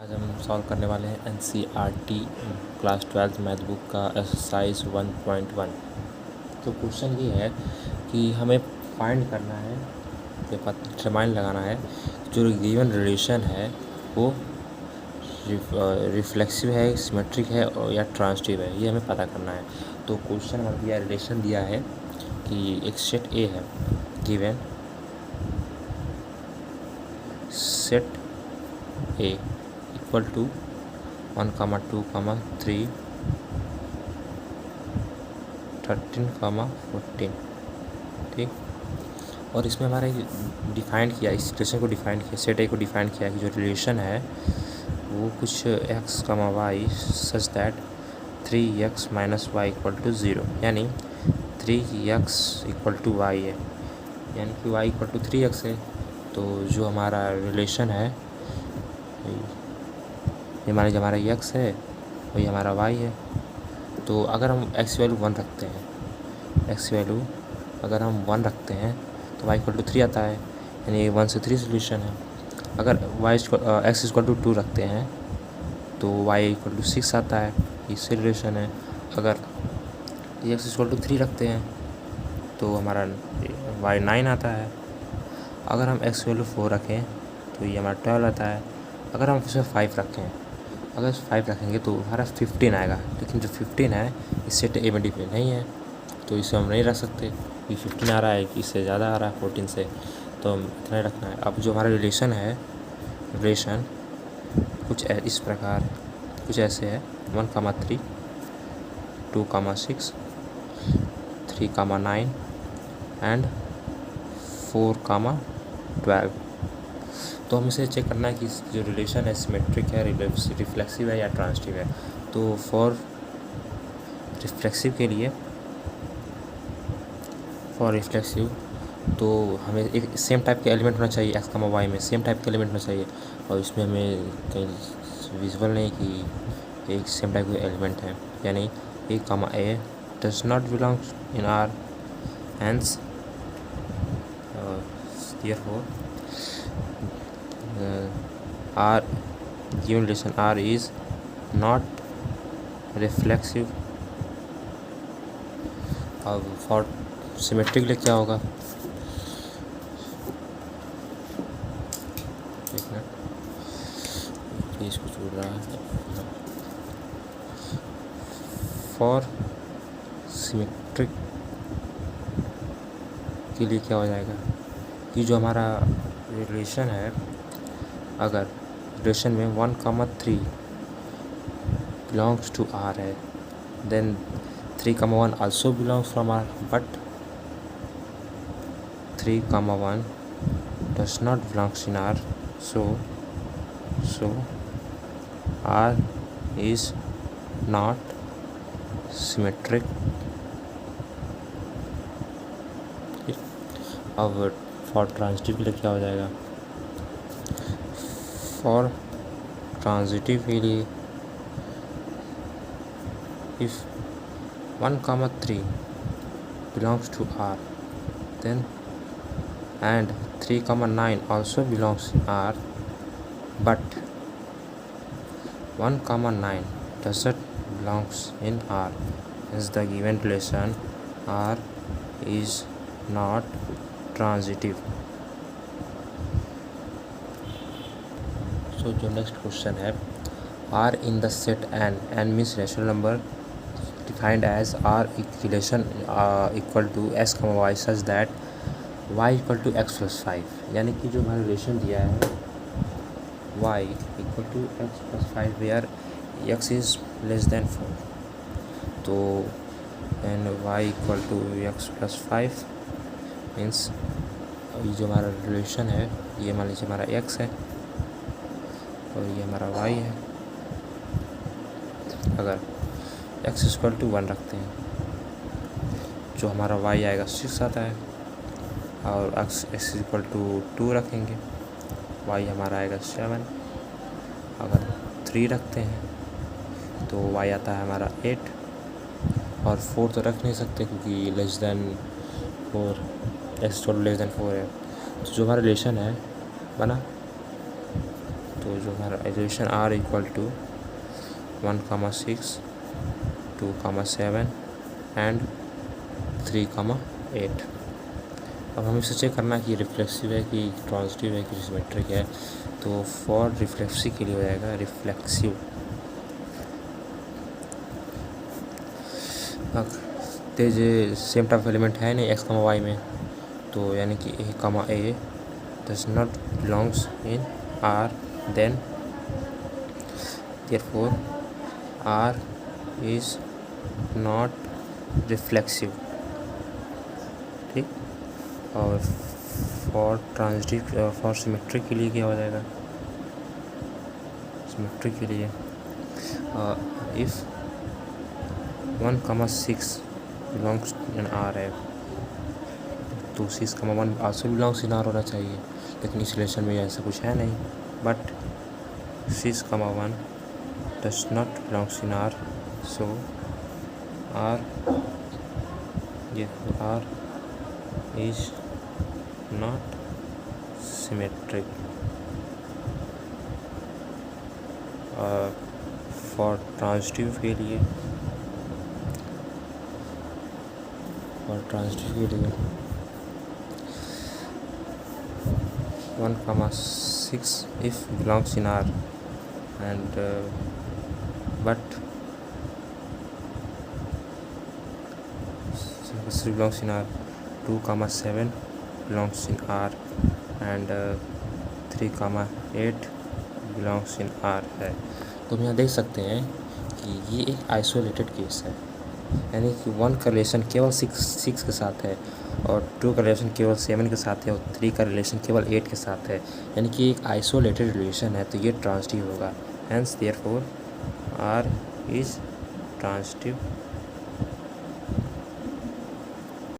आज हम सॉल्व करने वाले हैं NCERT क्लास 12 मैथ बुक का एक्सरसाइज 1.1। तो क्वेश्चन ये है कि हमें फाइंड करना है, डिटरमाइन लगाना है जो गिवन रिलेशन है वो रिफ्लेक्सिव है, सिमेट्रिक है और या ट्रांजिटिव है, ये हमें पता करना है। तो क्वेश्चन में दिया रिलेशन दिया है कि एक सेट ए है, given set A equal to 1, 2, 3, 13, 14। ठीक। और इसमें हमारे डिफाइन किया, इस रिलेशन को डिफाइन किया, सेट ए को डिफाइन किया कि जो रिलेशन है वो कुछ x, y such that 3x - y = 0, यानी 3x = y है, यानी कि y = 3x है। तो जो हमारा रिलेशन है ये मान लीजिए हमारा x है, वही हमारा y है। तो अगर हम x वैल्यू 1 रखते हैं, x वैल्यू अगर हम 1 रखते हैं तो y = 3 आता है, यानी 1 से 3 सोल्यूशन है। अगर x = 2 रखते हैं तो y = 6 आता है, इससे रिलेशन है। अगर x = 3 रखते हैं तो हमारा y 9 आता है। अगर हम x वैल्यू 4 रखें तो ये हमारा 12 आता है। अगर हम इसमें 5 रखें, अगर 5 रखेंगे तो हमारा 15 आएगा, लेकिन जो 15 है इस सेट ए में डिपेंड नहीं है, तो इसे हम नहीं रख सकते कि 15 आ रहा है कि इससे ज़्यादा आ रहा है 14 से, तो हम इतना ही रखना है। अब जो हमारा रिलेशन है, रिलेशन कुछ इस प्रकार, कुछ ऐसे है 1, 3, 2, 6, 3, 9 एंड 4, 12। तो हम इसे चेक करना है कि जो रिलेशन है सिमेट्रिक है, रिफ्लेक्सिव है या ट्रांजिटिव है। तो फॉर रिफ्लेक्सिव के लिए, फॉर रिफ्लेक्सिव तो हमें एक सेम टाइप के एलिमेंट होना चाहिए, x, y में सेम टाइप के एलिमेंट होना चाहिए। और इसमें हमें कहीं विजुअल नहीं कि एक सेम टाइप के एलिमेंट है, यानी a, does not belongs in R, hence therefore R, given relation R is not reflexive। अब फॉर सिमेट्रिक लिए क्या होगा, एक मिनट इसको छोड़ रहा है। फॉर सिमेट्रिक के लिए क्या हो जाएगा कि जो हमारा रिलेशन है, अगर रिलेशन में 1, 3 बिलोंग्स टू R है, then 3, 1 also belongs from R, but 3, 1 does not belongs in R, so R is not symmetric। अब फॉर ट्रांजिटिव के लिए क्या हो जाएगा, फॉर ट्रांजिटिव के लिए if 1, 3 belongs to R, then and 3, 9 also belongs in R, but 1, 9 doesn't belongs in R, hence the given relation R is not transitive। So जो next question है, R in the set n means rational number defined as R relation equal to x, y such that y = x + 5, यानी कि जो हमारा relation दिया है y = x + 5 where x is less than 4, तो and y = x + 5 means ये जो हमारा रिलेशन है, ये मान लीजिए हमारा x है और ये हमारा y है। अगर x = 1 रखते हैं, जो हमारा y आएगा 6 आता है, और x = 2 रखेंगे, y हमारा आएगा 7। अगर 3 रखते हैं तो y आता है हमारा 8, और 4 तो रख नहीं सकते क्योंकि less than 4, x = less than 4 है। तो जो हमारा रिलेशन है बना तो जो हमारा relation R equal to 1,6, 2,7 and 3,8। अब हमें इसे चेक करना है कि रिफ्लेक्सिव है कि ट्रांजिटिव है कि सिमेट्रिक है। तो फॉर रिफ्लेक्सिव के लिए हो जाएगा रिफ्लेक्सिव तेज सेम टाइप एलिमेंट है नहीं x, y में, तो यानी कि a, does not belongs in R, then therefore R is not reflexive। ठीक। और फॉर ट्रांजिटिव फॉर सिमेट्रिक के लिए क्या हो जाएगा? सिमेट्रिक के लिए इफ़ 1,6 बिलोंग्स इन R है तो 6,1 आल्सो बिलोंग्स इन R होना चाहिए, लेकिन इस रिलेशन में ऐसा कुछ है नहीं। But 6,1 does not belongs in R, so R is not symmetric. For transitive के लिए 1,6 if belongs in R and but belongs in R, 2,7 belongs in R and 3,8 belongs in R है। तो हम यहाँ देख सकते हैं कि ये एक आइसोलेटेड केस है, यानी कि 1 का रिलेशन केवल 6 के साथ है और 2 का रिलेशन केवल 7 के साथ है और 3 का रिलेशन केवल 8 के साथ है, यानी कि एक आइसोलेटेड रिलेशन है, तो ये ट्रांजिटिव होगा। Hence therefore R is transitive